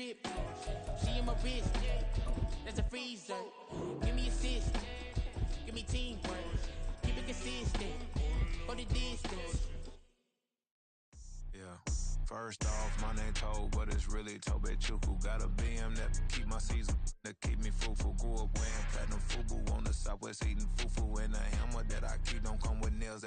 drip. She in my wrist. That's a freezer. Give me assist. Give me teamwork. Keep it consistent. For the distance. Yeah. First off, my name Toe, but it's really Tobe Chuku. Got a BM that keep my season, that keep me fruitful. Grew up wearing platinum FUBU on the Southwest eating fufu. And the hammer that I keep don't come with nails.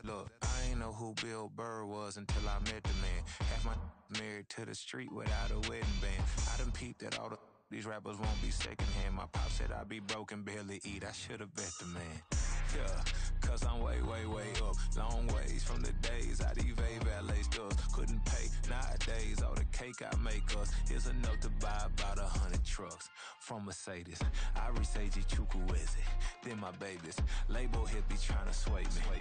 Look, I ain't know who Bill Burr was until I met the man. Half my married to the street without a wedding band. I done peeped that all these rappers won't be secondhand. My pop said I'd be broke and barely eat. I should've bet the man. Yeah, cause I'm way up. Long ways from the days I evade valet stores. Couldn't pay nowadays. All the cake I make us is enough to buy about 100 trucks from Mercedes. I resage Chukwueze, then my babies. Label hit be trying to sway me.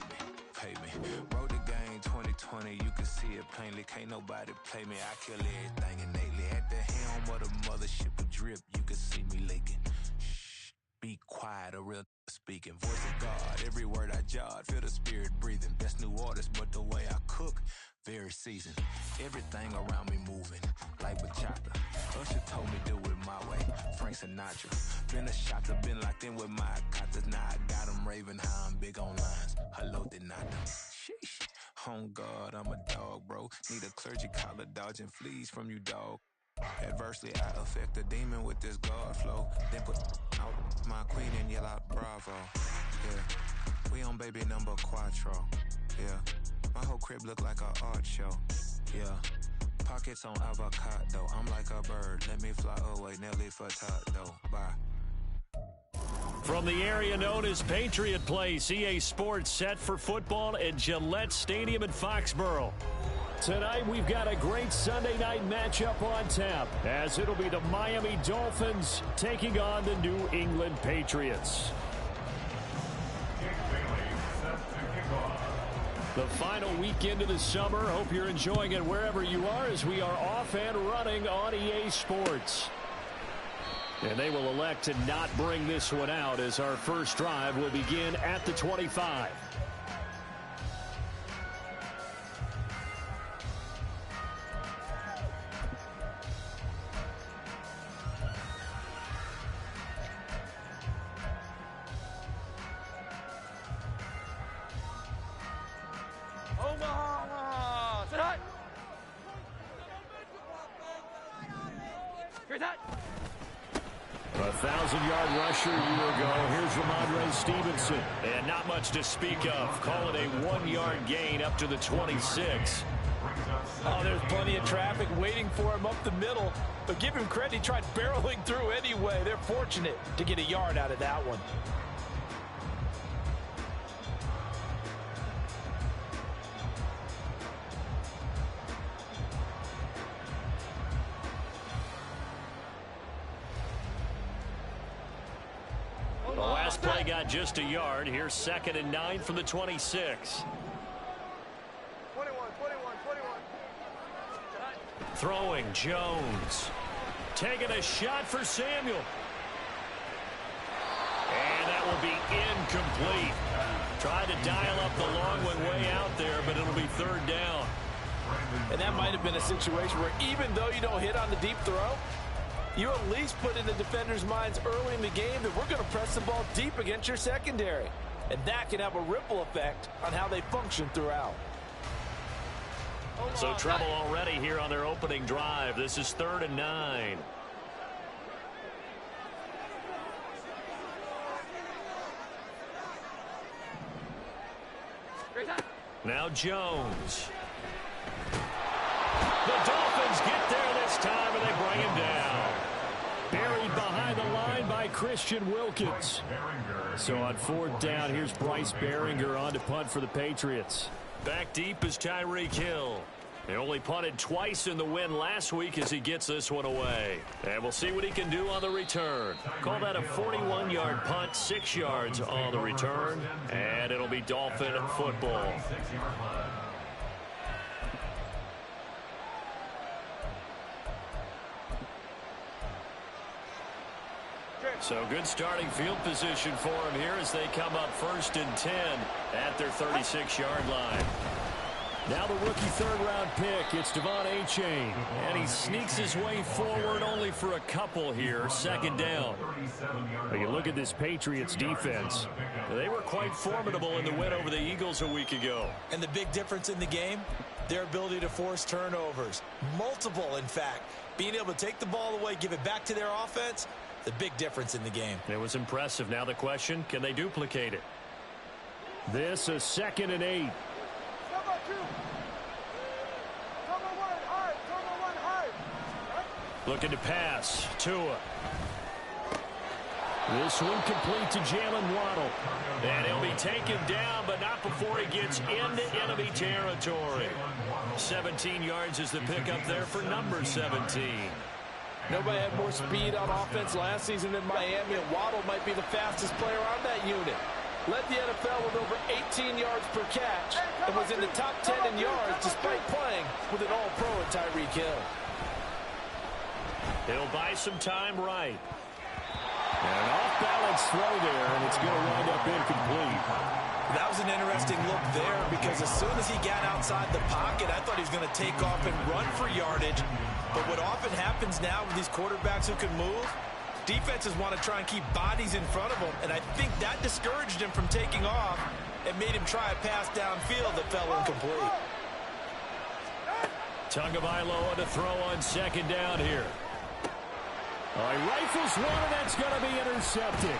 Pay me. Wrote the game 2020, you can see it plainly. Can't nobody play me. I kill everything innately. At the helm of the mothership of drip, you can see me leaking. Shh, be quiet, a real speaking. Voice of God, every word I jot, feel the spirit breathing. Best new artist, but the way I cook, very seasoned. Everything around me moving, like bachata. Usher told me do it my way, Frank Sinatra. Been a shotter, been locked in with my katas. Now I got them raving how I'm big on lines. Hello, did not. Sheesh. On God, I'm a dog, bro. Need a clergy collar, dodging fleas from you, dog. Adversely, I affect the demon with this God flow. Then put out my queen and yell out bravo. Yeah, we on baby number quattro. Yeah, my whole crib look like an art show. Yeah, pockets on avocado. I'm like a bird. Let me fly away, Nelly Furtado. Bye. From the area known as Patriot Place, EA Sports set for football at Gillette Stadium in Foxborough. Tonight, we've got a great Sunday night matchup on tap, as it'll be the Miami Dolphins taking on the New England Patriots. The final weekend of the summer. Hope you're enjoying it wherever you are, as we are off and running on EA Sports. And they will elect to not bring this one out, as our first drive will begin at the 25. A 1,000-yard rusher a year ago. Here's Ramondre Stevenson. And not much to speak of. Call it a 1-yard gain up to the 26. Oh, there's plenty of traffic waiting for him up the middle. But give him credit, he tried barreling through anyway. They're fortunate to get a yard out of that one. The last play got just a yard. Here's 2nd and 9 from the 26. 21. Throwing Jones. Taking a shot for Samuel. And that will be incomplete. Tried to dial up the long one way out there, but it'll be 3rd down. And that might have been a situation where even though you don't hit on the deep throw, you at least put in the defenders' minds early in the game that we're going to press the ball deep against your secondary. And that can have a ripple effect on how they function throughout. So trouble already here on their opening drive. This is 3rd and 9. Now Jones. The Dolphins get there this time, and they bring him down. Buried behind the line by Christian Wilkins. So on 4th down, here's Bryce Behringer on to punt for the Patriots. Back deep is Tyreek Hill. They only punted twice in the win last week as he gets this one away. And we'll see what he can do on the return. Call that a 41-yard punt, 6 yards on the return. And it'll be Dolphin football. So good starting field position for him here as they come up 1st and 10 at their 36-yard line. Now the rookie third-round pick, it's Devon Achane. And he sneaks his way forward only for a couple here, second down. But you look at this Patriots defense. They were quite formidable in the win over the Eagles a week ago. And the big difference in the game, their ability to force turnovers. Multiple, in fact. Being able to take the ball away, give it back to their offense, the big difference in the game. It was impressive. Now the question, can they duplicate it? This is 2nd and 8. Looking to pass. Tua. This one complete to Jalen Waddle. And he'll be taken down, but not before he gets into enemy territory. 17 yards is the pickup there for number 17. Nobody had more speed on offense last season than Miami, and Waddle might be the fastest player on that unit. Led the NFL with over 18 yards per catch and was in the top 10 in yards despite playing with an all-pro at Tyreek Hill. He'll buy some time right. And an off-balance throw there, and it's going to wind up incomplete. That was an interesting look there because as soon as he got outside the pocket, I thought he was going to take off and run for yardage. But what often happens now with these quarterbacks who can move, defenses want to try and keep bodies in front of them, and I think that discouraged him from taking off and made him try a pass downfield that fell incomplete. Tagovailoa to throw on second down here. He rifles one, and that's going to be intercepted.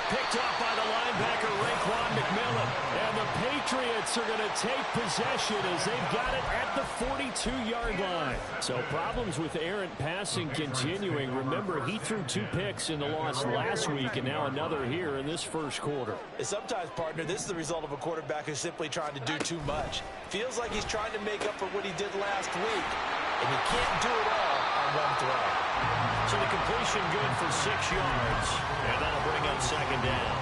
Picked off by the linebacker, Raekwon McMillan. And the Patriots are going to take possession as they've got it at the 42-yard line. So problems with errant passing continuing. Remember, he threw 2 picks in the loss last week, and now another here in this first quarter. And sometimes, partner, this is the result of a quarterback who's simply trying to do too much. Feels like he's trying to make up for what he did last week, and he can't do it all on one throw. So the completion good for 6 yards, and that'll bring up second down.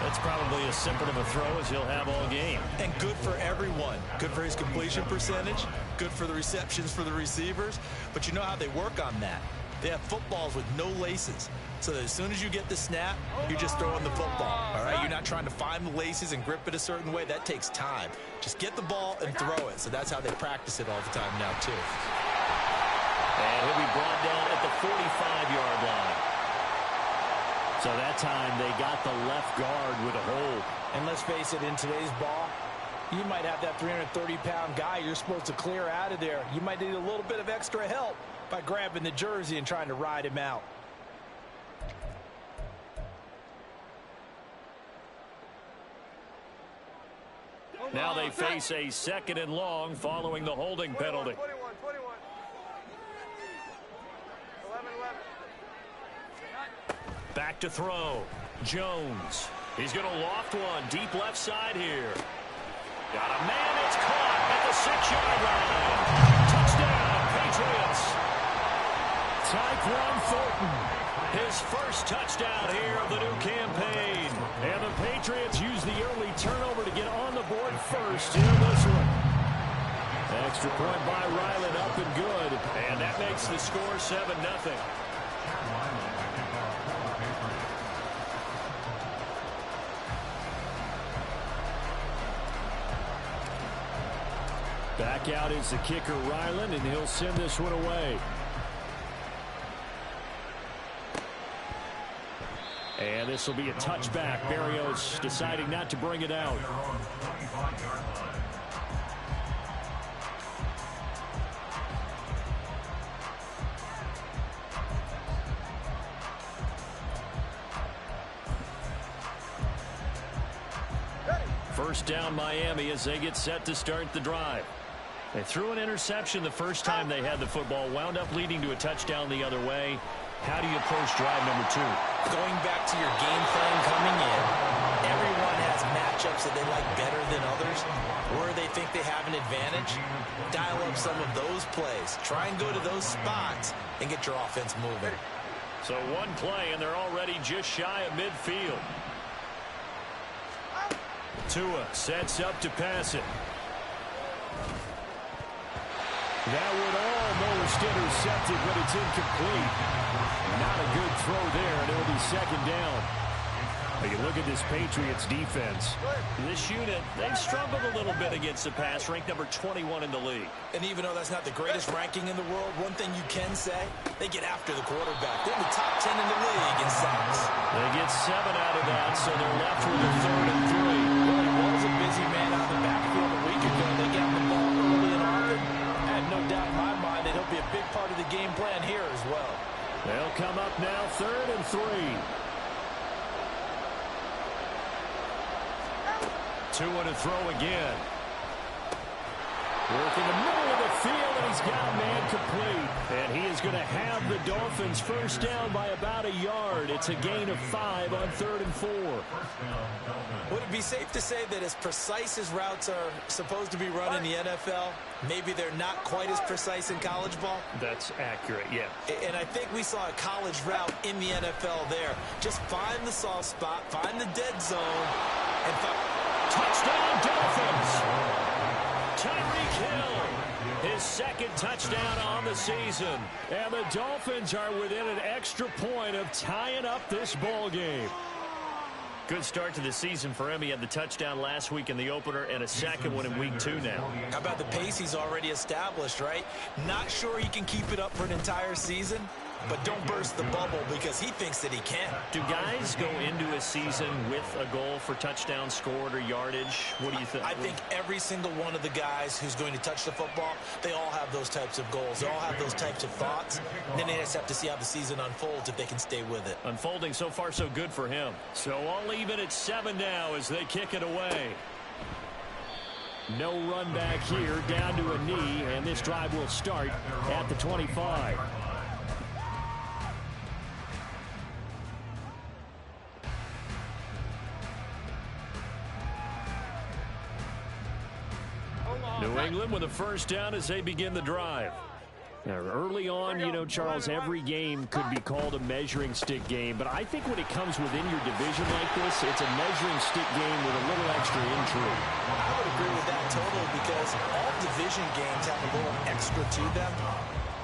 That's probably as simple of a throw as he'll have all game. And good for everyone. Good for his completion percentage, good for the receptions for the receivers. But you know how they work on that. They have footballs with no laces. So that as soon as you get the snap, you're just throwing the football. All right, you're not trying to find the laces and grip it a certain way. That takes time. Just get the ball and throw it. So that's how they practice it all the time now, too. And he'll be brought down at the 45-yard line. So that time they got the left guard with a hold. And let's face it, in today's ball, you might have that 330-pound guy you're supposed to clear out of there. You might need a little bit of extra help by grabbing the jersey and trying to ride him out. Now they face a 2nd and long following the holding penalty. 21. 11. Back to throw. Jones. He's going to loft one deep left side here. Got a man. It's caught at the 6-yard line. Touchdown, Patriots. Tyquan Thornton. His first touchdown here of the new campaign. And the Patriots use the early turnover to get on the board first in this one. Extra point by Ryland, up and good. And that makes the score 7-0. Back out is the kicker, Ryland, and he'll send this one away. And this will be a touchback. Berrios deciding not to bring it out. First down, Miami, as they get set to start the drive. They threw an interception the first time they had the football, wound up leading to a touchdown the other way. How do you approach drive number 2? Going back to your game plan coming in, everyone has matchups that they like better than others, where they think they have an advantage. Dial up some of those plays. Try and go to those spots and get your offense moving. So one play, and they're already just shy of midfield. Tua sets up to pass it. That would almost intercepted, but it's incomplete. Not a good throw there, and it'll be second down. You look at this Patriots defense. This unit, they've struggled a little bit against the pass, ranked number 21 in the league. And even though that's not the greatest ranking in the world, one thing you can say, they get after the quarterback. They're in the top 10 in the league in sacks. They get 7 out of that, so they're left with a 3rd and 3. Well, he was a busy man out of the backfield a week ago. They got the ball early and often. I have no doubt in my mind that he'll be a big part of the game plan here as well. They'll come up now 3rd and 3. 2 and a throw again. Work in the middle of the field, and he's got man complete. And he is going to have the Dolphins first down by about a yard. It's a gain of 5 on 3rd and 4. Would it be safe to say that as precise as routes are supposed to be run in the NFL, maybe they're not quite as precise in college ball? That's accurate, yeah. And I think we saw a college route in the NFL there. Just find the soft spot, find the dead zone, and touchdown Dolphins! Tyreek Hill, his 2nd touchdown on the season. And the Dolphins are within an extra point of tying up this ball game. Good start to the season for him. He had the touchdown last week in the opener and a 2nd one in week 2 now. How about the pace he's already established, right? Not sure he can keep it up for an entire season, but don't burst the bubble because he thinks that he can. Do guys go into a season with a goal for touchdowns scored or yardage? What do you think? I think every single one of the guys who's going to touch the football, they all have those types of goals. They all have those types of thoughts. And then they just have to see how the season unfolds if they can stay with it. Unfolding so far so good for him. So all even at 7 now as they kick it away. No run back here, down to a knee, and this drive will start at the 25. New England with a first down as they begin the drive. Now, early on, you know, Charles, every game could be called a measuring stick game, but I think when it comes within your division like this, it's a measuring stick game with a little extra intrigue. I would agree with that totally because all division games have a little extra to them.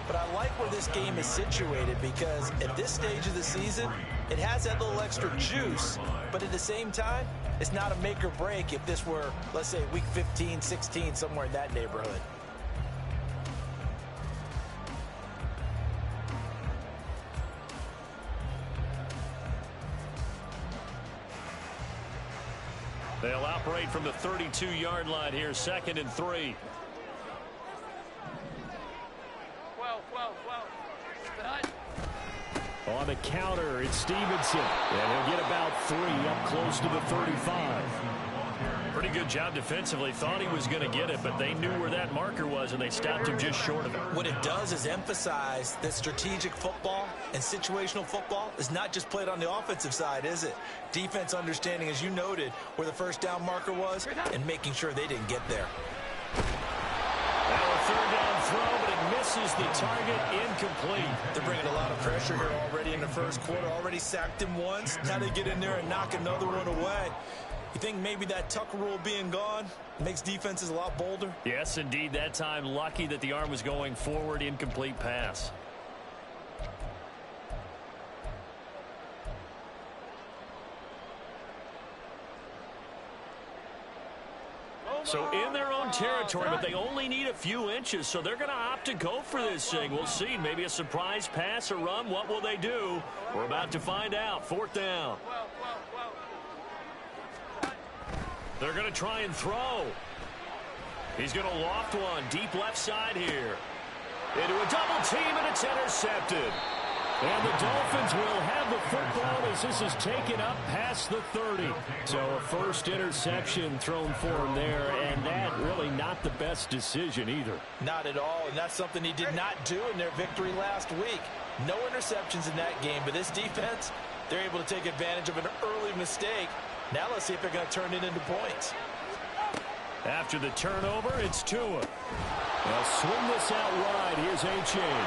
But I like where this game is situated because at this stage of the season, it has that little extra juice, but at the same time, it's not a make or break if this were, let's say, week 15, 16, somewhere in that neighborhood. They'll operate from the 32-yard line here, 2nd and 3. On the counter, it's Stevenson. And he'll get about 3 up close to the 35. Pretty good job defensively. Thought he was going to get it, but they knew where that marker was, and they stopped him just short of it. What it does is emphasize that strategic football and situational football is not just played on the offensive side, is it? Defense understanding, as you noted, where the first down marker was and making sure they didn't get there. Now a 3rd down throw, but it misses the target, incomplete. They're bringing a lot of pressure here already in the first quarter. Already sacked him once. Now they get in there and knock another one away. You think maybe that tuck rule being gone makes defenses a lot bolder? Yes, indeed. That time, lucky that the arm was going forward, incomplete pass. So in their own territory, but they only need a few inches, so they're going to opt to go for this thing. We'll see. Maybe a surprise pass or run. What will they do? We're about to find out. 4th down. They're going to try and throw. He's going to loft one deep left side here. Into a double team, and it's intercepted. And the Dolphins will have the football as this is taken up past the 30. So a first interception thrown for him there, and that really not the best decision either. Not at all, and that's something he did not do in their victory last week. No interceptions in that game, but this defense, they're able to take advantage of an early mistake. Now let's see if they're going to turn it into points. After the turnover, it's Tua. They'll swing this out wide. Here's A-Chain.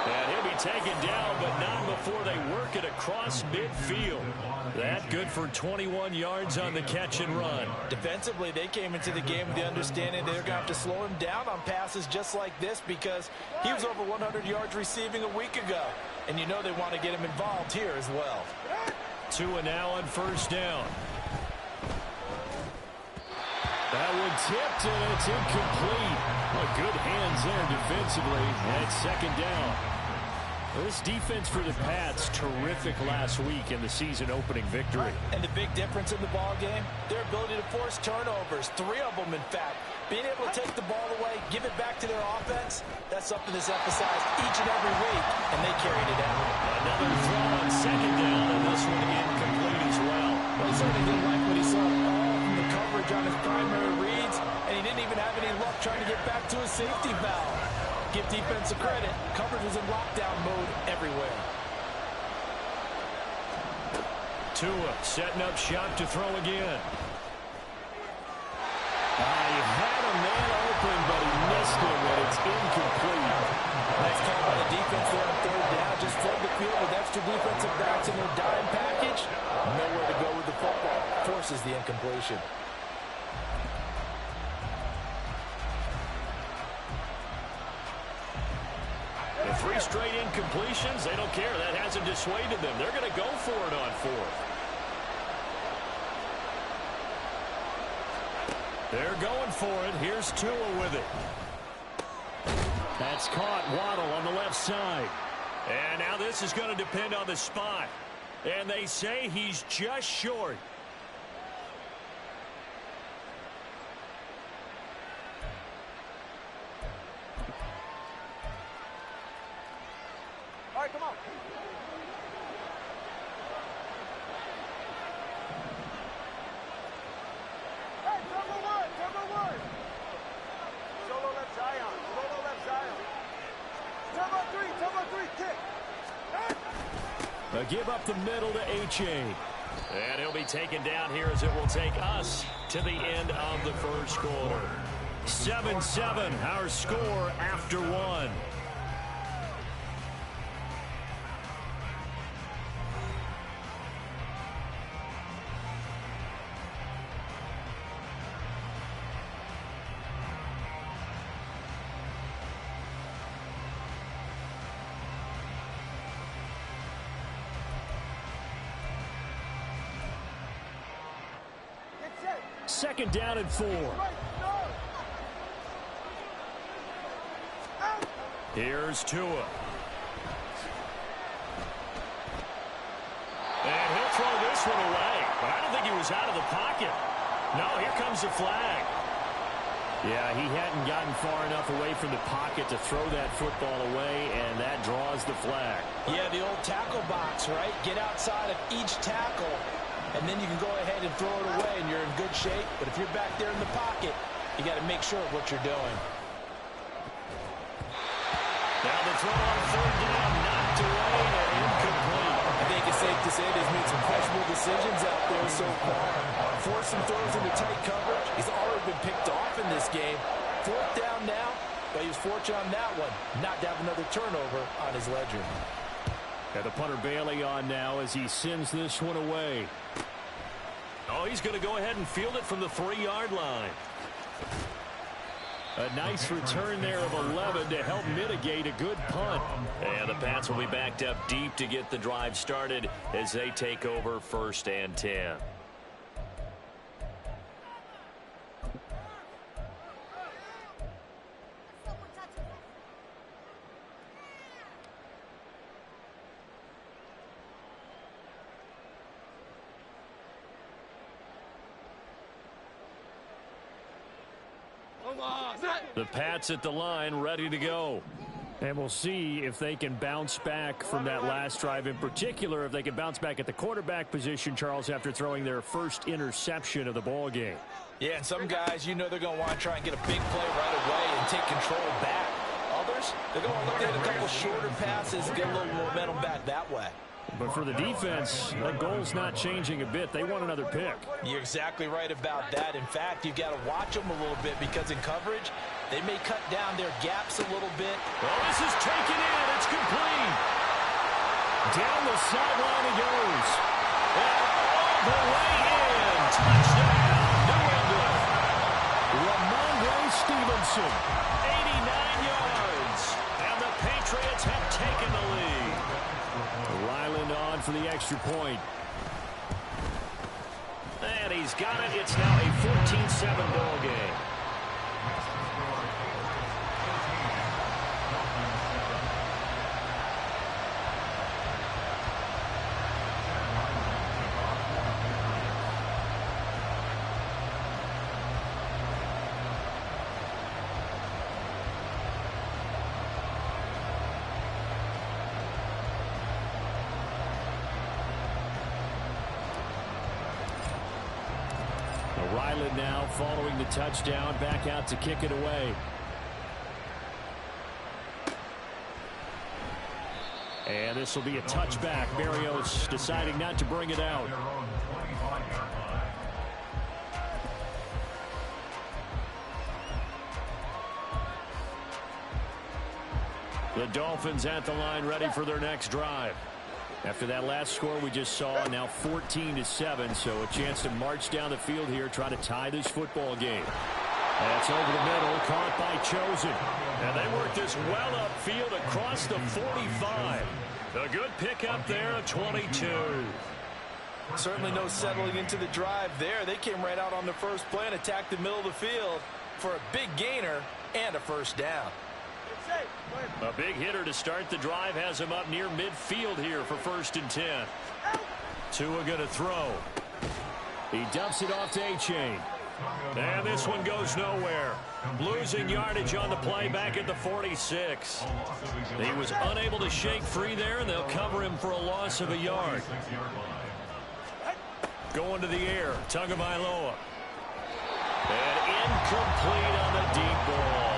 And he'll be taken down, but not before they work it across midfield. That good for 21 yards on the catch and run. Defensively, they came into the game with the understanding they're going to have to slow him down on passes just like this because he was over 100 yards receiving a week ago. And you know they want to get him involved here as well. Tua now on first down. That one tipped, and it's incomplete. Well, good hands there defensively, and it's second down. This defense for the Pats, terrific last week in the season-opening victory. And the big difference in the ball game, their ability to force turnovers, 3 of them, in fact. Being able to take the ball away, give it back to their offense, that's something that's emphasized each and every week, and they carried it out. Another throw on second down, and this one incomplete as well. Well, he certainly didn't like what he saw all from the coverage on his primary reads, and he didn't even have any luck trying to get back to his safety valve. Give defense a credit. Coverage was in lockdown mode everywhere. Tua setting up shop to throw again. He had a man open, but he missed him, and it's incomplete. Nice call by the defense there on third down. Just flood the field with extra defensive backs in their dime package. Nowhere to go with the football. Forces the incompletion. The 3 straight incompletions, they don't care. That hasn't dissuaded them. They're going to go for it on 4th. They're going for it. Here's Tua with it. That's caught. Waddle on the left side. And now this is going to depend on the spot. And they say he's just short. All right, come on. Hey, number one. Solo left Zion. Turbo 3, kick. A give up the middle to H.A. And he'll be taken down here as it will take us to the end of the first quarter. 7-7, our score after 1. Second down and 4. Here's Tua. And he'll throw this one away. But I don't think he was out of the pocket. No, here comes the flag. Yeah, he hadn't gotten far enough away from the pocket to throw that football away, and that draws the flag. Yeah, the old tackle box, right? Get outside of each tackle, and then you can go ahead and throw it away, and you're in good shape. But if you're back there in the pocket, you got to make sure of what you're doing. Now the throw on third down, knocked away and incomplete. I think it's safe to say they've made some questionable decisions out there so far. Forced some throws into tight coverage. He's already been picked off in this game. Fourth down now, but he was fortunate on that one not to have another turnover on his ledger. Got the punter Bailey on now as he sends this one away. Oh, he's going to go ahead and field it from the 3-yard line. A nice return there of 11 to help mitigate a good punt. And the Pats will be backed up deep to get the drive started as they take over 1st and 10. The Pats at the line, ready to go. And we'll see if they can bounce back from that last drive. In particular, if they can bounce back at the quarterback position, Charles, after throwing their first interception of the ball game. Yeah, and some guys, you know they're going to want to try and get a big play right away and take control back. Others, they're going to look at a couple shorter passes and get a little momentum back that way. But for the defense, that goal's not changing a bit. They want another pick. You're exactly right about that. In fact, you've got to watch them a little bit because in coverage, they may cut down their gaps a little bit. Oh, this is taken in. It's complete. Down the sideline he goes. And all the way in. Touchdown, New England. Ramondre Stevenson, 89 yards. And the Patriots have taken the lead. Ryland on for the extra point. he's got it. It's now a 14-7 ball game. Ryland now following the touchdown, back out to kick it away. And this will be a touchback. Berrios deciding not to bring it out. The Dolphins at the line, ready for their next drive. After that last score we just saw, now 14-7, so a chance to march down the field here, try to tie this football game. That's over the middle, caught by Chosen. And they work this well upfield across the 45. A good pickup there, a 22. Certainly no settling into the drive there. They came right out on the first play and attacked the middle of the field for a big gainer and a first down. A big hitter to start the drive has him up near midfield here for 1st and 10. Tua going to throw. He dumps it off to A-Chain. And this one goes nowhere. Losing yardage on the play back at the 46. He was unable to shake free there, and they'll cover him for a loss of a yard. Going to the air, Tagovailoa. And incomplete on the deep ball.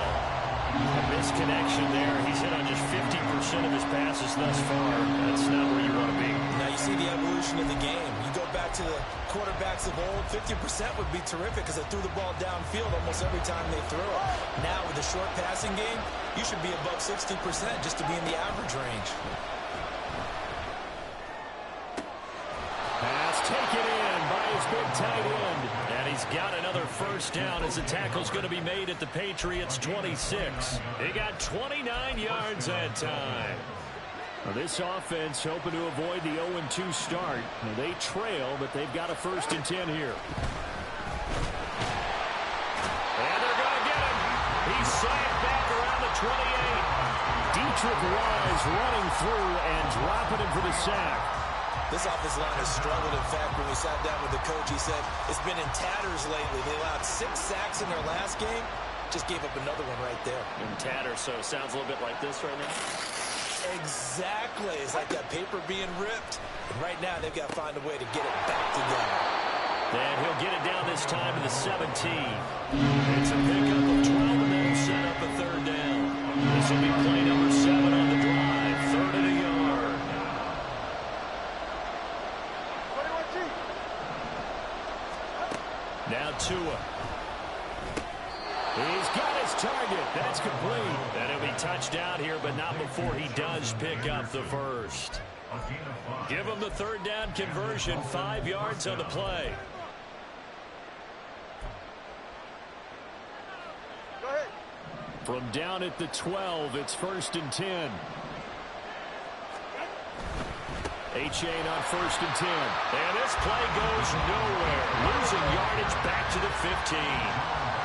A misconnection there. He's hit on just 50% of his passes thus far. That's not where you want to be. Now you see the evolution of the game. You go back to the quarterbacks of old, 50% would be terrific because they threw the ball downfield almost every time they threw it. Now with the short passing game, you should be above 60% just to be in the average range. Pass taken in by his big tight end. And he's got another first down as the tackle's going to be made at the Patriots' 26. He got 29 yards that time. Now this offense hoping to avoid the 0-2 start. Now they trail, but they've got a 1st and 10 here. And they're going to get him. He's sacked back around the 28. Dietrich Wise running through and dropping him for the sack. This offensive line has struggled. In fact, when we sat down with the coach, he said it's been in tatters lately. They allowed 6 sacks in their last game. Just gave up another one right there. In tatters, so it sounds a little bit like this right now. Exactly. It's like that paper being ripped. And right now, they've got to find a way to get it back together. And he'll get it down this time to the 17. It's a pickup of 12, and then set up a 3rd down. This will be play number 7 on the drive. 3rd and a yard. Now Tua. He's got his target. That's complete. And he'll be touchdown here, but not before he does pick up the first. Give him the 3rd down conversion. 5 yards on the play. Go ahead. From down at the 12, it's 1st and 10. A-Chain on 1st and 10. And this play goes nowhere. Losing yardage back to the 15.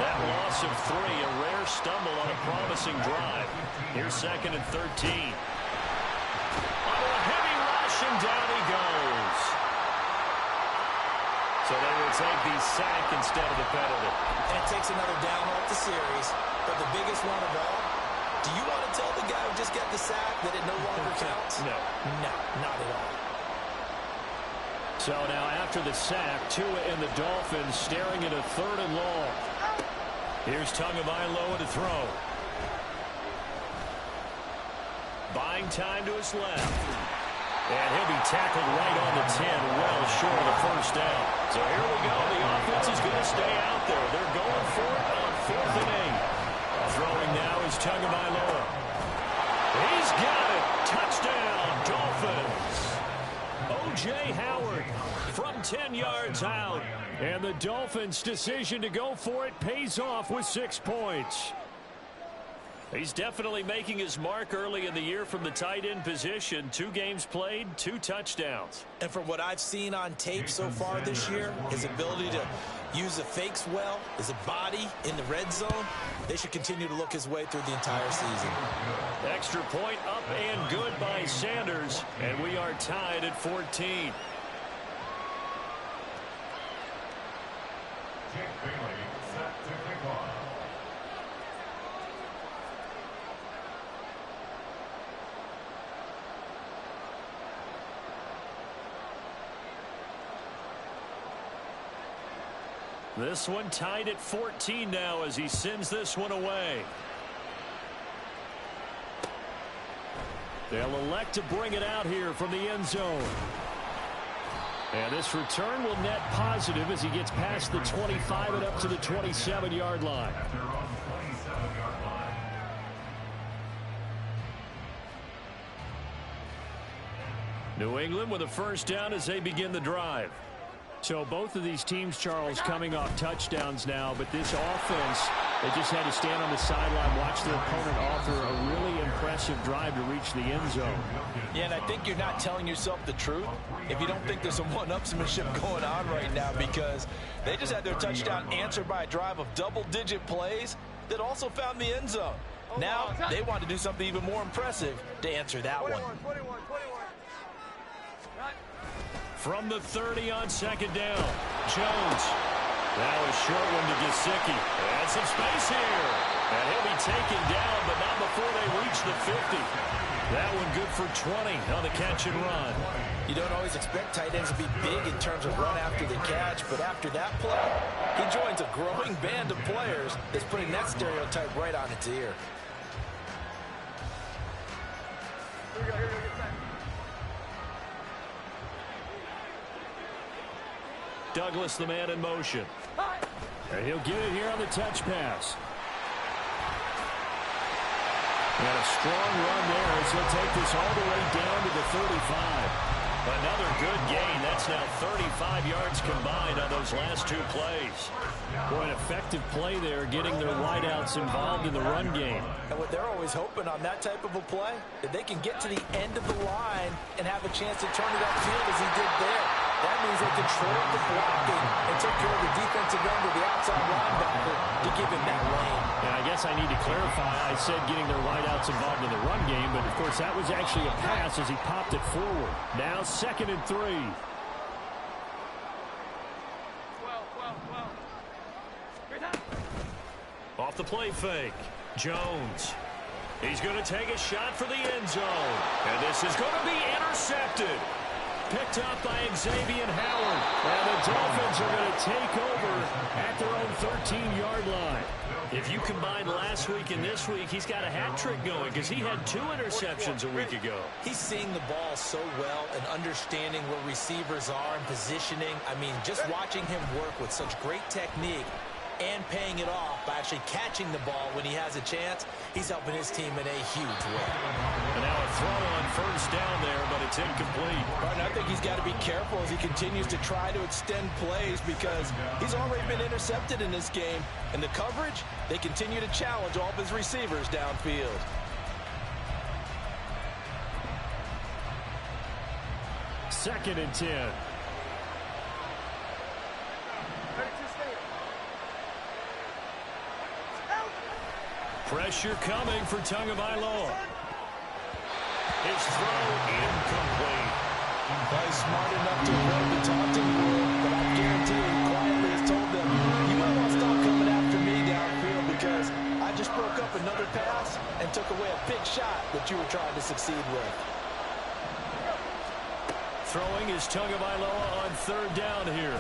That loss of 3, a rare stumble on a promising drive. Here's 2nd and 13. Under a heavy rush, and down he goes. So they will take the sack instead of the penalty. And it takes another down off the series. But the biggest one of all, do you want to tell the guy who just got the sack that it no longer counts? No. No, not at all. So now after the sack, Tua and the Dolphins staring at a 3rd and long. Here's Tagovailoa to throw. Buying time to his left. And he'll be tackled right on the 10, well short of the 1st down. So here we go. The offense is going to stay out there. They're going for it on 4th and 8. Throwing now is Tagovailoa. He's got it. Touchdown, Dolphins. O.J. Howard from 10 yards out. And the Dolphins' decision to go for it pays off with 6 points. He's definitely making his mark early in the year from the tight end position. 2 games played, 2 touchdowns. And from what I've seen on tape so far this year, his ability to use the fakes well, his body in the red zone, they should continue to look his way through the entire season. Extra point up and good by Sanders, and we are tied at 14. This one tied at 14 now as he sends this one away. They'll elect to bring it out here from the end zone. And this return will net positive as he gets past the 25 and up to the 27-yard line. New England with a first down as they begin the drive. So both of these teams, Charles, coming off touchdowns now, but this offense, they just had to stand on the sideline, watch their opponent author a really impressive drive to reach the end zone. Yeah, and I think you're not telling yourself the truth if you don't think there's some one-upsmanship going on right now, because they just had their touchdown answered by a drive of double-digit plays that also found the end zone. Now they want to do something even more impressive to answer that one. 21. From the 30 on second down, Jones. Now a short one to Gesicki. And some space here. And he'll be taken down, but not before they reach the 50. That one good for 20 on the catch and run. You don't always expect tight ends to be big in terms of run after the catch, but after that play, he joins a growing band of players that's putting that stereotype right on its ear. Here we go, get back. Douglas, the man in motion. And he'll get it here on the touch pass. And a strong run there as he'll take this all the way down to the 35. Another good gain. That's now 35 yards combined on those last 2 plays. Boy, an effective play there, getting their wideouts involved in the run game. And what they're always hoping on that type of a play, that they can get to the end of the line and have a chance to turn it upfield as he did there. That means they controlled the blocking and took care of the defensive end of the outside linebacker to give him that lane. And I guess I need to clarify. I said getting their wideouts involved in the run game, but of course that was actually a pass as he popped it forward. Now 2nd and 3. 12. Off the play fake, Jones. He's going to take a shot for the end zone. And this is going to be intercepted. Picked up by Xavier Howard. And the Dolphins are going to take over at their own 13-yard line. If you combine last week and this week, he's got a hat trick going because he had 2 interceptions a week ago. He's seeing the ball so well and understanding where receivers are and positioning. I mean, just watching him work with such great technique and paying it off by actually catching the ball when he has a chance, he's helping his team in a huge way. And now a throw on first down there, but it's incomplete. Right, and I think he's got to be careful as he continues to try to extend plays because he's already been intercepted in this game. And the coverage, they continue to challenge all of his receivers downfield. Second and 10. Pressure coming for Tagovailoa. His throw incomplete. He's smart enough to avoid the taunting rule, but I guarantee he quietly has told them, you might want to stop coming after me downfield because I just broke up another pass and took away a big shot that you were trying to succeed with. Throwing is Tagovailoa on 3rd down here.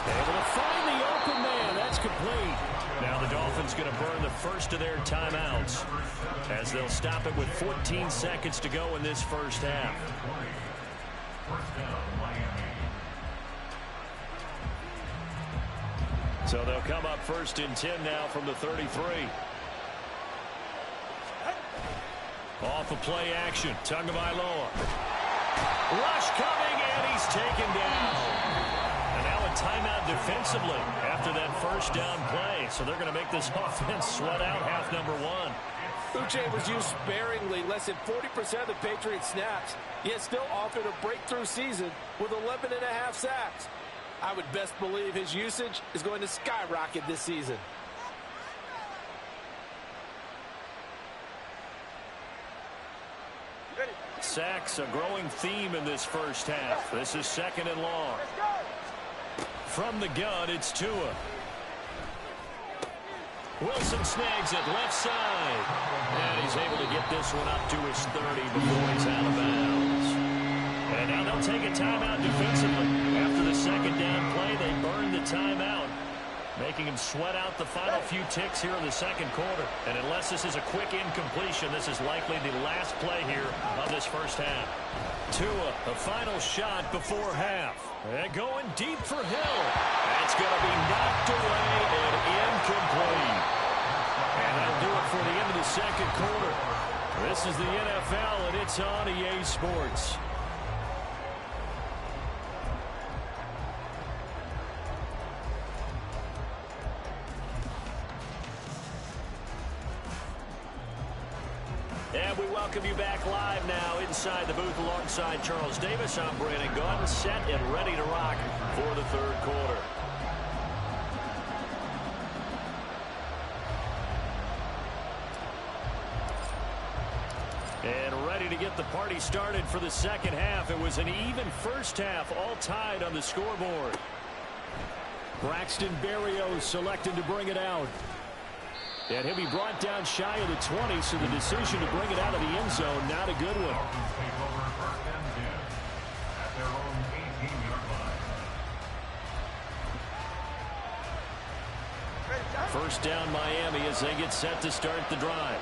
Able to find the open man. That's complete. Now the Dolphins going to burn the first of their timeouts as they'll stop it with 14 seconds to go in this first half. So they'll come up 1st and 10 now from the 33. Off of play action, Tagovailoa. Rush coming, and he's taken down. And now a timeout defensively after that first down play. So they're going to make this offense sweat out half number one. Uche was used sparingly, less than 40% of the Patriots snaps, yet still offered a breakthrough season with 11.5 sacks. I would best believe his usage is going to skyrocket this season. Sacks, a growing theme in this first half. This is 2nd and long. From the gun, it's Tua. Wilson snags it left side. And he's able to get this one up to his 30 before he's out of bounds. And now they'll take a timeout defensively. After the 2nd down play, they burn the timeout, making him sweat out the final few ticks here in the 2nd quarter. And unless this is a quick incompletion, this is likely the last play here of this first half. Tua, a final shot before half. And going deep for Hill. That's going to be knocked away and incomplete. And that'll do it for the end of the 2nd quarter. This is the NFL, and it's on EA Sports. And we welcome you back live now inside the booth alongside Charles Davis. I'm Brandon Gaudin, set and ready to rock for the 3rd quarter. And ready to get the party started for the 2nd half. It was an even first half, all tied on the scoreboard. Braxton Berrios selected to bring it out. And he'll be brought down shy of the 20, so the decision to bring it out of the end zone, not a good one. First down Miami as they get set to start the drive.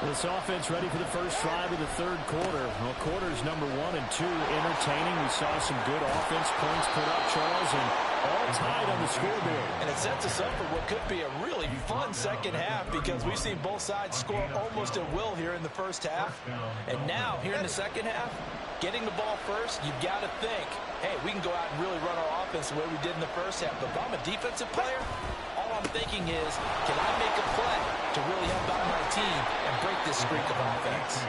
This offense ready for the first drive of the 3rd quarter. Well, quarters number 1 and 2 entertaining. We saw some good offense points put up, Charles, and all tied on the scoreboard. And it sets us up for what could be a really fun 2nd half because we've seen both sides score almost at will here in the first half. And now, here in the 2nd half, getting the ball first, you've got to think, hey, we can go out and really run our offense the way we did in the first half. But if I'm a defensive player, all I'm thinking is, can I make a play to really help out my team and break this streak of offense?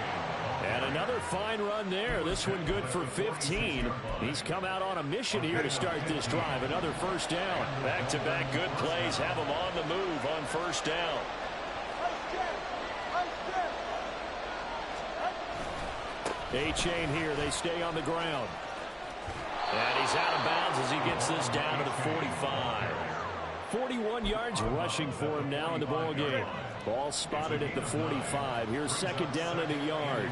And another fine run there. This one good for 15. He's come out on a mission here to start this drive. Another first down. Back-to-back good plays have him on the move on first down. A-chain here. They stay on the ground. And he's out of bounds as he gets this down to the 45. 41 yards rushing for him now in the ball game. Ball spotted at the 45. Here's 2nd down and a yard.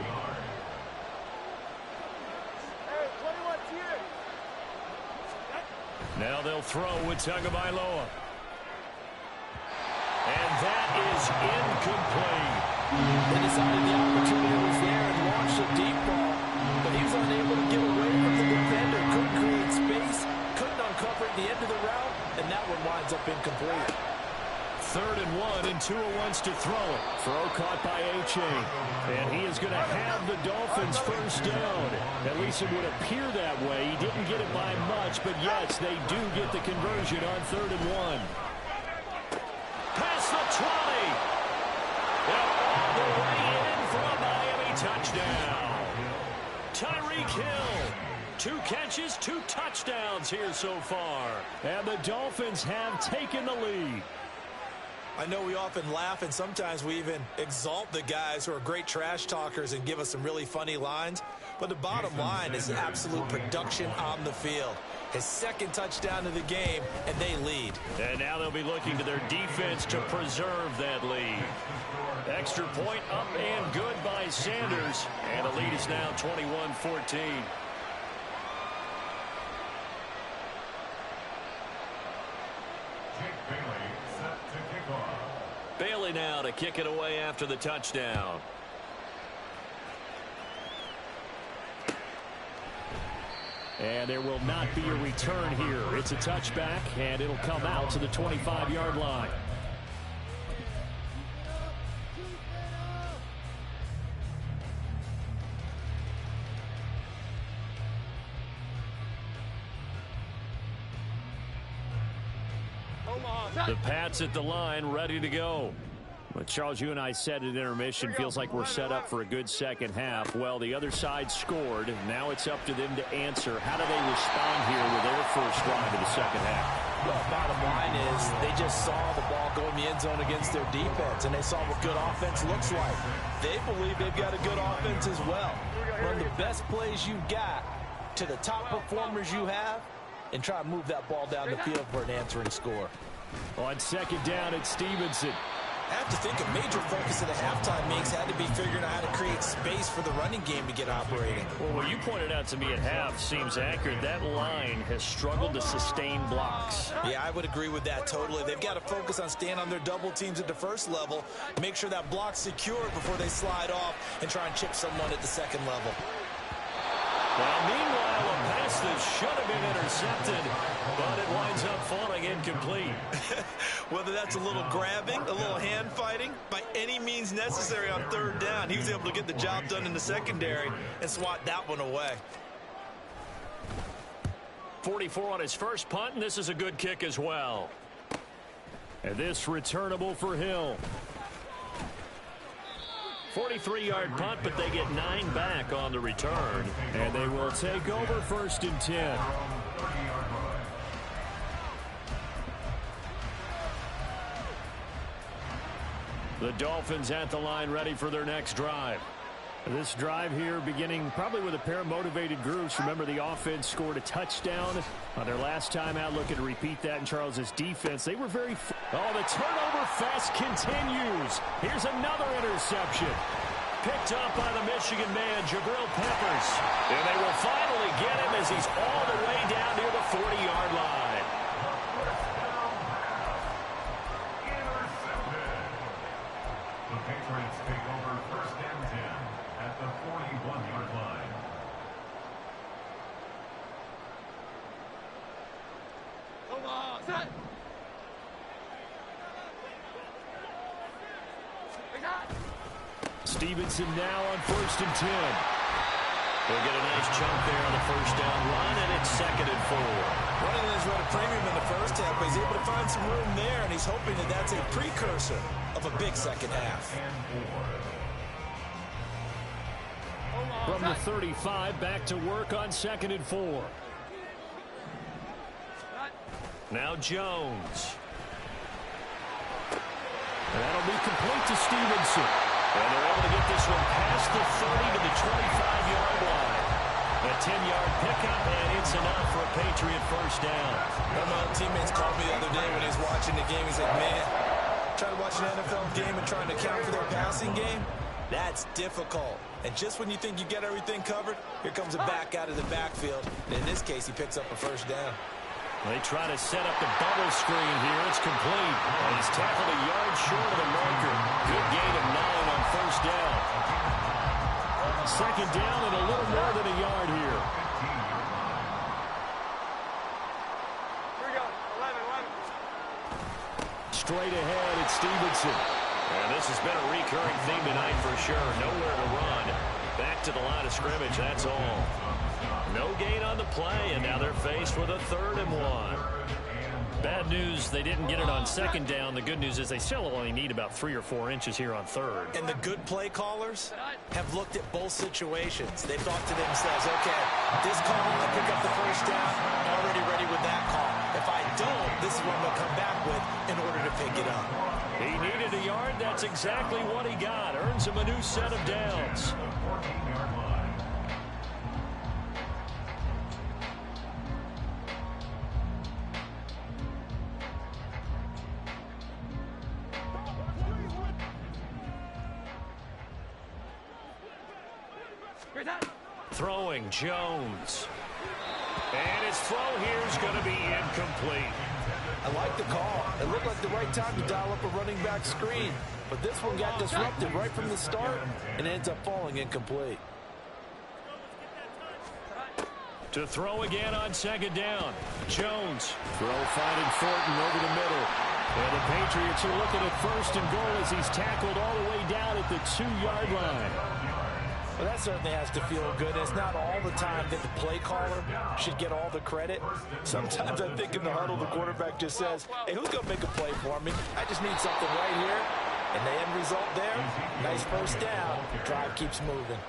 Now they'll throw with Tagovailoa. And that is incomplete. They decided the opportunity was there and launched a deep ball, but he was unable to get away from the defender. Couldn't create space, couldn't uncover at the end of the route, and that one winds up incomplete. 3rd and 1, and Tua wants to throw it. Throw caught by A-Chain. And he is going to have the Dolphins first down. At least it would appear that way. He didn't get it by much, but yes, they do get the conversion on 3rd and 1. Past the 20. And all the way in for a Miami touchdown. Tyreek Hill. 2 catches, 2 touchdowns here so far. And the Dolphins have taken the lead. I know we often laugh and sometimes we even exalt the guys who are great trash talkers and give us some really funny lines. But the bottom line is absolute production on the field. His 2nd touchdown of the game, and they lead. And now they'll be looking to their defense to preserve that lead. Extra point up and good by Sanders. And the lead is now 21-14. Bailey now to kick it away after the touchdown. And there will not be a return here. It's a touchback, and it'll come out to the 25-yard line. The Pats at the line, ready to go. But Charles, you and I said at intermission, feels like we're set up for a good second half. Well, the other side scored. Now it's up to them to answer. How do they respond here with their first drive of the second half? Well, bottom line is they just saw the ball go in the end zone against their defense, and they saw what good offense looks like. They believe they've got a good offense as well. Run the best plays you've got to the top performers you have, and try to move that ball down the field for an answering score. On second down, it's Stevenson. I have to think a major focus of the halftime makes had to be figuring out how to create space for the running game to get operating. Well, what you pointed out to me at half seems accurate. That line has struggled to sustain blocks. Yeah, I would agree with that totally. They've got to focus on staying on their double teams at the first level, make sure that block's secured before they slide off and try and chip someone at the second level. Well, meanwhile, a pass that should have been intercepted, but it winds up falling incomplete. Whether that's a little grabbing, a little hand fighting, by any means necessary on third down, he was able to get the job done in the secondary and swat that one away. 44 on his first punt, and this is a good kick as well. And this returnable for Hill. 43-yard punt, but they get 9 back on the return. And they will take over first and 10. The Dolphins at the line, ready for their next drive. This drive here beginning probably with a pair of motivated groups. Remember, the offense scored a touchdown on their last time out. Looking to repeat that in Charles's defense. They were very... Oh, the turnover fest continues. Here's another interception. Picked up by the Michigan man, Jabril Peppers. And they will finally get him as he's all the way down near the 40-yard line. The Patriots take over first and 10 at the 41-yard line. Come on, set. Stevenson now on first and 10. They'll get a nice chunk there on the first down line, and it's second and 4. Running lanes run a premium in the first half, but he's able to find some room there, and he's hoping that that's a precursor of a big second half. From the 35, back to work on second and 4. Now Jones. And that'll be complete to Stevenson. And they're able to get this one past the 30 to the 25-yard line. A 10-yard pickup, and it's enough for a Patriot first down. One of my own teammates called me the other day when he was watching the game. He's like, man, trying to watch an NFL game and trying to account for their passing game, that's difficult. And just when you think you get everything covered, here comes a back out of the backfield. And in this case, he picks up a first down. They try to set up the bubble screen here. It's complete. And he's tackled a yard short of the marker. Good gain of 9 on first down. Second down and a little more than a yard here. Here we go. 11. Straight ahead, it's Stevenson. And this has been a recurring theme tonight for sure. Nowhere to run. Back to the line of scrimmage, that's all. No gain on the play, and now they're faced with a 3rd and 1. Bad news, they didn't get it on second down. The good news is they still only need about 3 or 4 inches here on 3rd. And the good play callers have looked at both situations. They thought to themselves, okay, this call will pick up the first down, already ready with that call. If I don't, this is what I'm going to come back with in order to pick it up. He needed a yard. That's exactly what he got. Earns him a new set of downs. Throwing Jones. And his throw here is going to be incomplete. I like the call. It looked like the right time to dial up a running back screen. But this one got disrupted right from the start and ends up falling incomplete. To throw again on second down. Jones. Throw finding Thornton over the middle. And the Patriots are looking at first and goal as he's tackled all the way down at the 2-yard line. Well, that certainly has to feel good. It's not all the time that the play caller should get all the credit. Sometimes I think in the huddle, the quarterback just says, hey, who's going to make a play for me? I just need something right here. And the end result there, nice first down. Drive keeps moving.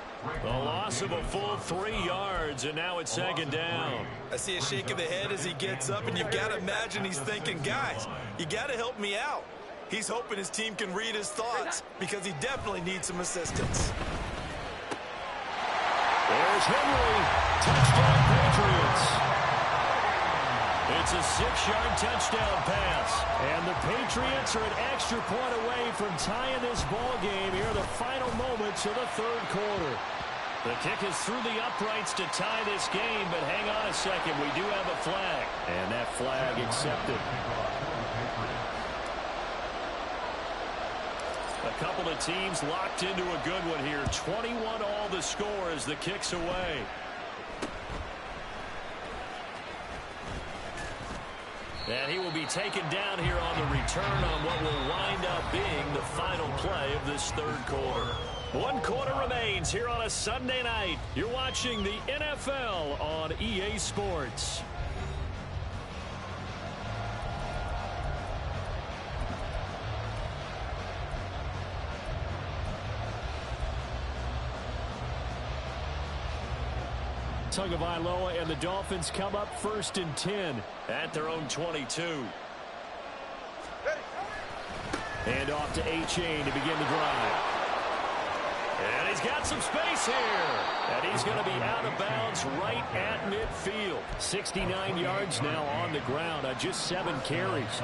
A loss of a full 3 yards, and now it's 2nd down. I see a shake of the head as he gets up, and you've got to imagine he's thinking, guys, you got to help me out. He's hoping his team can read his thoughts because he definitely needs some assistance. There's Henry. Touchdown, Patriots. It's a 6-yard touchdown pass. And the Patriots are an extra point away from tying this ball game here in the final moments of the 3rd quarter. The kick is through the uprights to tie this game, but hang on a second. We do have a flag. And that flag accepted. A couple of teams locked into a good one here. 21 all the score as the kick's away. And he will be taken down here on the return on what will wind up being the final play of this 3rd quarter. 1 quarter remains here on a Sunday night. You're watching the NFL on EA Sports. Tagovailoa and the Dolphins come up 1st and 10 at their own 22. And off to A-Chain to begin the drive. And he's got some space here. And he's going to be out of bounds right at midfield. 69 yards now on the ground on just 7 carries.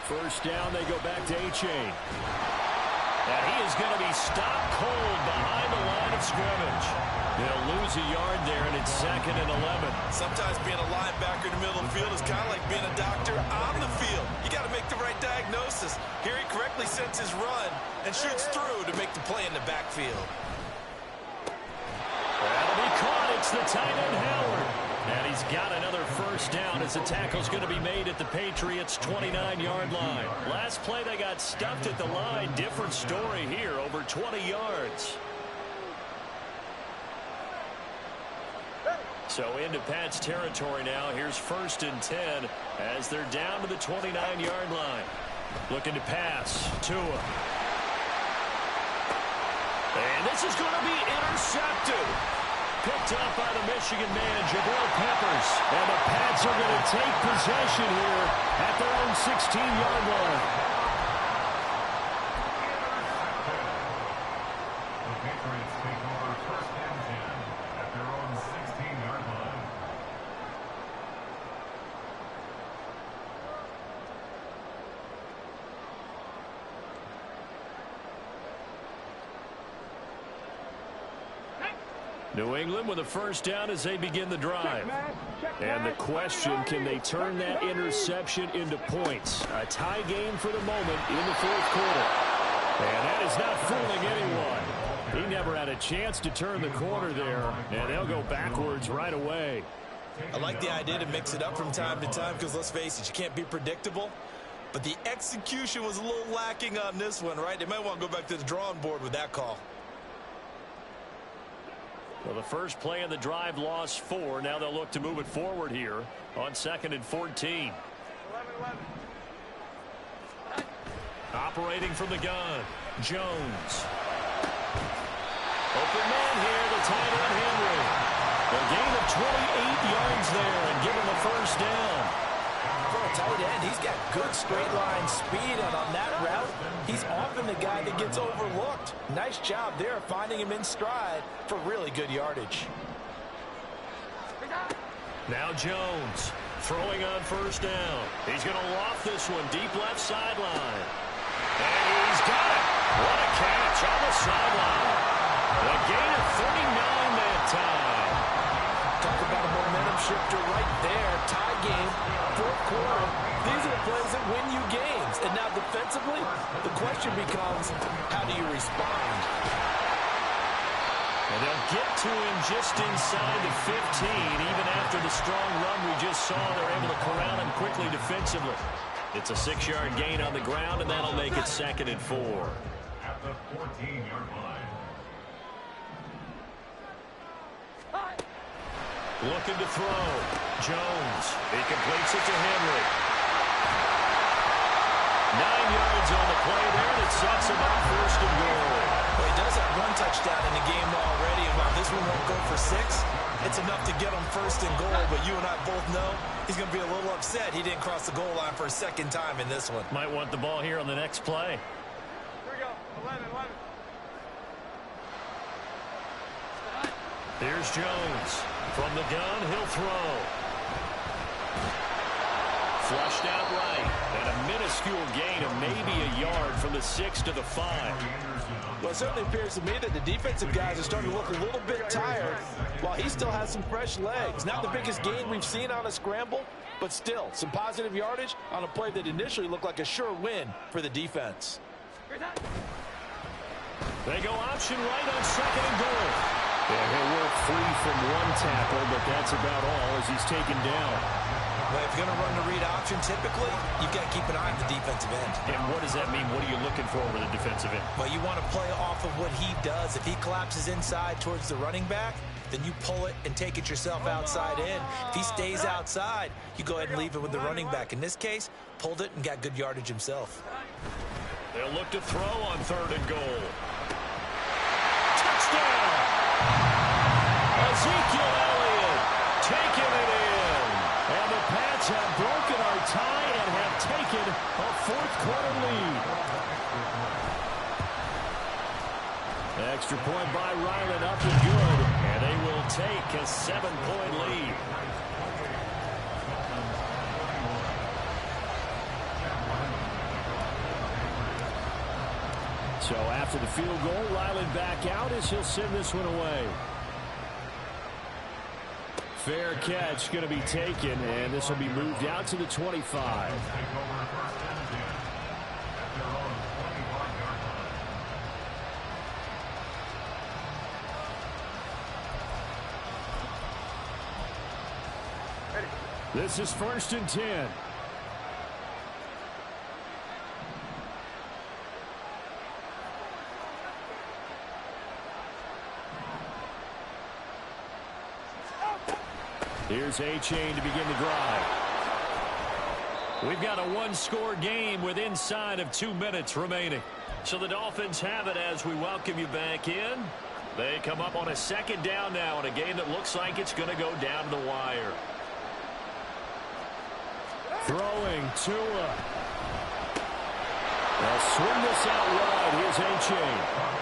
First down, they go back to A-Chain. And he is going to be stopped cold behind the line of scrimmage. They'll lose a yard there, and it's 2nd and 11. Sometimes being a linebacker in the middle of the field is kind of like being a doctor on the field. You got to make the right diagnosis. Here he correctly sets his run and shoots through to make the play in the backfield. That'll be caught. It's the tight end, Howard. And he's got another first down as the tackle's going to be made at the Patriots' 29-yard line. Last play, they got stuffed at the line. Different story here, over 20 yards. So into Pat's territory now. Here's 1st and 10 as they're down to the 29-yard line. Looking to pass. Tua. And this is going to be intercepted. Picked up by the Michigan man, Jabril Peppers. And the Pats are going to take possession here at their own 16-yard line. The Patriots take over 1st and 10 at their own 16-yard line. New England with a first down as they begin the drive. And the question, can they turn that interception into points? A tie game for the moment in the 4th quarter. And that is not fooling anyone. He never had a chance to turn the corner there, and they'll go backwards right away. I like the idea to mix it up from time to time because, let's face it, you can't be predictable. But the execution was a little lacking on this one, right? They might want to go back to the drawing board with that call. Well, the first play of the drive lost 4. Now they'll look to move it forward here on 2nd and 14. 11. Operating from the gun, Jones. Open man here, the tight end Henry. A gain of 28 yards there and give him a first down. For a tight end, he's got good straight line speed, and on that route, he's often the guy that gets overlooked. Nice job there finding him in stride for really good yardage. Now Jones throwing on first down. He's going to loft this one deep left sideline. And he's got it. What a catch on the sideline. A gain of 39 that time. Talk about a momentum shifter right there. Tie game, 4th quarter. These are the plays that win you games. And now defensively, the question becomes, how do you respond? And they'll get to him just inside the 15. Even after the strong run we just saw, they're able to corral him quickly defensively. It's a 6-yard gain on the ground, and that'll make it 2nd and 4. At the 14-yard line. Looking to throw. Jones. He completes it to Henry. 9 yards on the play there, and it sets him up 1st and goal. Well, he does have 1 touchdown in the game already, and while this one won't go for 6, it's enough to get him 1st and goal. But you and I both know he's going to be a little upset he didn't cross the goal line for a 2nd time in this one. Might want the ball here on the next play. Here we go. 11. Here's Jones. From the gun, he'll throw. Flushed out right. And a minuscule gain of maybe a yard from the 6 to the 5. Well, it certainly appears to me that the defensive guys are starting to look a little bit tired while he still has some fresh legs. Not the biggest gain we've seen on a scramble, but still some positive yardage on a play that initially looked like a sure win for the defense. They go option right on 2nd and goal. Yeah, he'll work free from 1 tackle, but that's about all as he's taken down. Well, if you're going to run the read option, typically, you've got to keep an eye on the defensive end. And what does that mean? What are you looking for with a defensive end? Well, you want to play off of what he does. If he collapses inside towards the running back, then you pull it and take it yourself outside in. If he stays outside, you go ahead and leave it with the running back. In this case, pulled it and got good yardage himself. They'll look to throw on 3rd and goal. Touchdown! Ezekiel Elliott taking it in. And the Pats have broken our tie and have taken a 4th quarter lead. Extra point by Ryland up and good. And they will take a 7-point lead. So after the field goal, Ryland back out as he'll send this one away. Fair catch going to be taken, and this will be moved out to the 25. This is 1st and 10. Here's A-Chain to begin the drive. We've got a 1-score game with inside of 2 minutes remaining. So the Dolphins have it as we welcome you back in. They come up on a 2nd down now in a game that looks like it's going to go down to the wire. Throwing Tua. They'll swing this out wide. Here's A-Chain.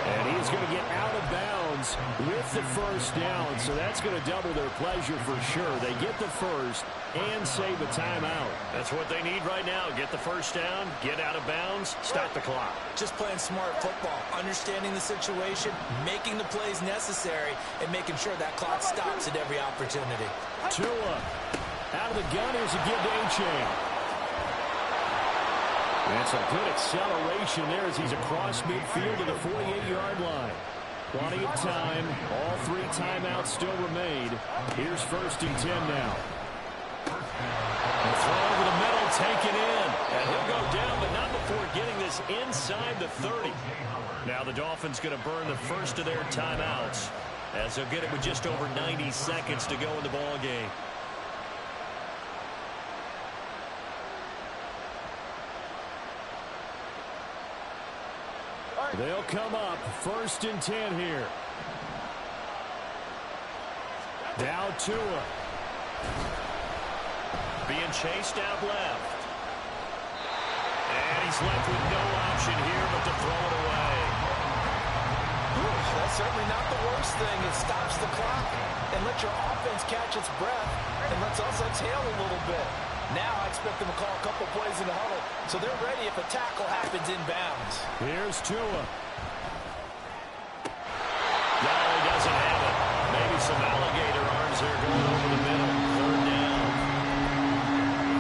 And he's going to get out of bounds with the 1st down. So that's going to double their pleasure for sure. They get the 1st and save a timeout. That's what they need right now. Get the 1st down, get out of bounds, stop the clock. Just playing smart football, understanding the situation, making the plays necessary, and making sure that clock stops at every opportunity. Tua out of the gun. Here's a give to A-Chain. That's a good acceleration there as he's across midfield to the 48-yard line. Plenty of time. All 3 timeouts still remain. Here's 1st and 10 now. The throw over the middle taken in. And he'll go down, but not before getting this inside the 30. Now the Dolphins going to burn the 1st of their timeouts as they'll get it with just over 90 seconds to go in the ball game. They'll come up 1st and 10 here. Now Tua. Being chased out left. And he's left with no option here but to throw it away. That's certainly not the worst thing. It stops the clock and lets your offense catch its breath and lets us exhale a little bit. Now I expect them to call a couple plays in the huddle so they're ready if a tackle happens inbounds. Here's Tua. No, he doesn't have it. Maybe some alligator arms there going over the middle. 3rd down.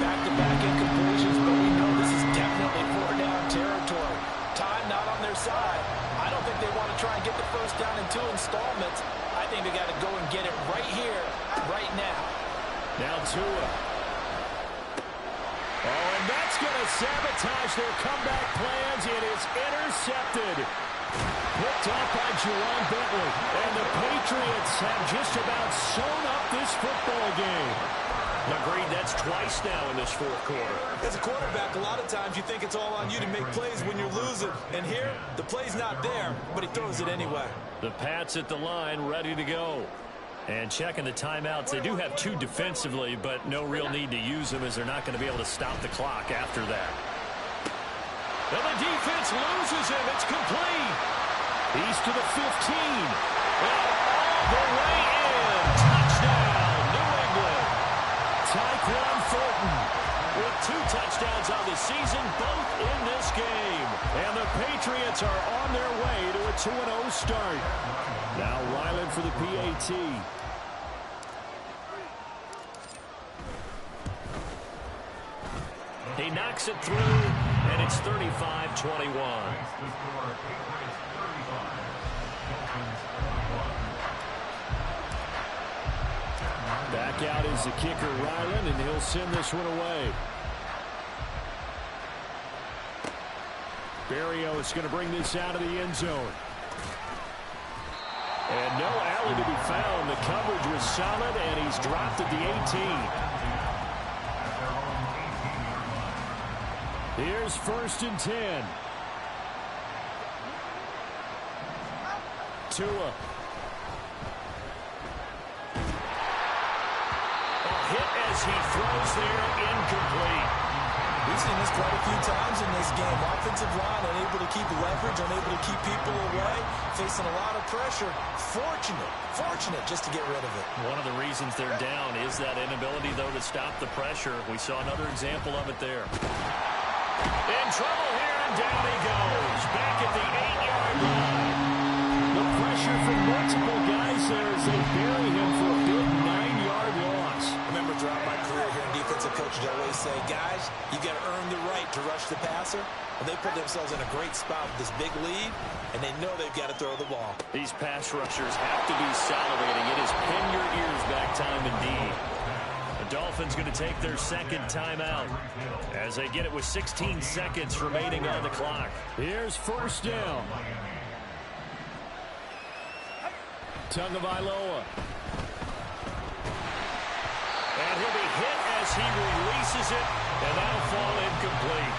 Back-to-back incompletions, but we know this is definitely 4-down territory. Time not on their side. I don't think they want to try and get the 1st down in 2 installments. I think they got to go and get it right here, right now. Now Tua. Oh, and that's going to sabotage their comeback plans. It is intercepted. Picked off by Juwan Bentley. And the Patriots have just about sewn up this football game. Agreed, that's twice now in this fourth quarter. As a quarterback, a lot of times you think it's all on you to make plays when you're losing. And here, the play's not there, but he throws it anyway. The Pats at the line, ready to go. And checking the timeouts. They do have two defensively, but no real need to use them as they're not going to be able to stop the clock after that. And the defense loses him. It's complete. He's to the 15. And all the way in. Touchdown, New England. Tyquan Thornton with 2 touchdowns on the season, both in this game. And the Patriots are on their way to a 2-0 start. Now Ryland for the PAT. He knocks it through, and it's 35-21. Back out is the kicker, Ryland, and he'll send this one away. Berrios is going to bring this out of the end zone. And no alley to be found. The coverage was solid, and he's dropped at the 18. Here's 1st and 10. Tua. A hit as he throws there, incomplete. We've seen this quite a few times in this game. Offensive line unable to keep leverage, unable to keep people away, facing a lot of pressure. Fortunate just to get rid of it. One of the reasons they're down is that inability, though, to stop the pressure. We saw another example of it there. In trouble here, and down he goes. Back at the 8-yard line. The pressure from multiple guys there as they bury him for a big 9-yard loss. Remember, throughout my career here in defensive coaches, I always say, guys, you got to earn the right to rush the passer. And they put themselves in a great spot with this big lead, and they know they've got to throw the ball. These pass rushers have to be salivating. It is pin your ears back time indeed. The Dolphins going to take their second timeout as they get it with 16 seconds remaining on the clock. Here's 1st down. Tagovailoa. And he'll be hit as he releases it, and that'll fall incomplete.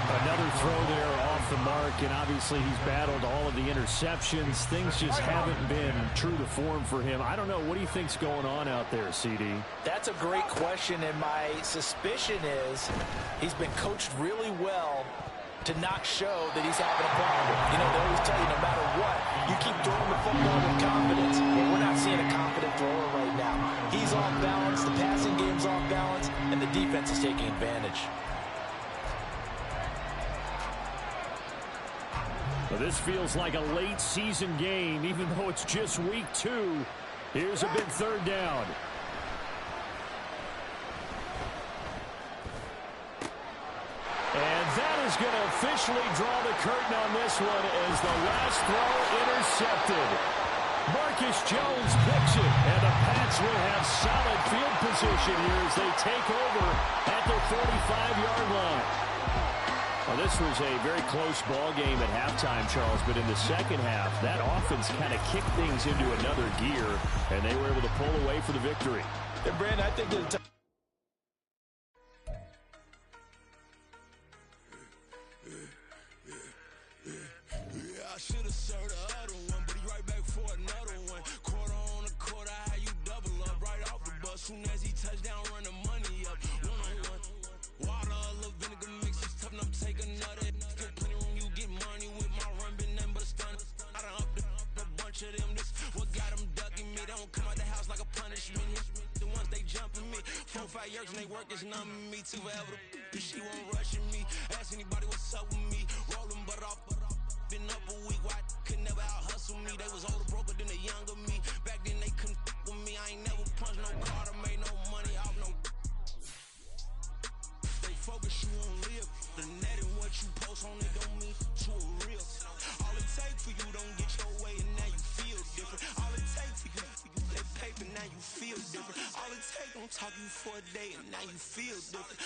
Another throw there off the mark, and obviously he's battled all of the interceptions. Things just haven't been true to form for him. I don't know. What do you think's going on out there, CD? That's a great question, and my suspicion is he's been coached really well to not show that he's having a problem. You know, they always tell you no matter what, you keep throwing the football with confidence. Well, we're not seeing a confident thrower right now. He's off balance, the passing game's off balance, and the defense is taking advantage. Well, this feels like a late season game, even though it's just week 2. Here's a big 3rd down. And that is going to officially draw the curtain on this one as the last throw intercepted. Marcus Jones picks it, and the Pats will have solid field position here as they take over at their 45-yard line. Well, this was a very close ball game at halftime, Charles, but in the second half, that offense kind of kicked things into another gear, and they were able to pull away for the victory. And, Brandon, I think that I should have served the other one, but he right back for another one. Quarter on a quarter, how you double up right off the bus. Soon as he touched down, run the money up. One-on-one. Water, a little vinegar mix, it's tough enough to take another. Still plenty room, you get money with my run, been nothing but a stun. I done upped a bunch of them. This what got them ducking me. They don't come out the house like a punishment. The ones they jumping me. 4 or 5 years and they work is numbing me. Too forever. She won't rushing me. Ask anybody what's up with me. Rolling butt off. Been up a week, why could never out hustle me? They was older, broker than the younger me. Back then they couldn't with me. I ain't never punched no card or made no money off no. Stay focused, you won't live. The net and what you post on it don't mean to a real. All it take for you don't get your way and now you feel different. All it take for you that paper, now you feel different. All it take don't talk you for a day and now you feel different.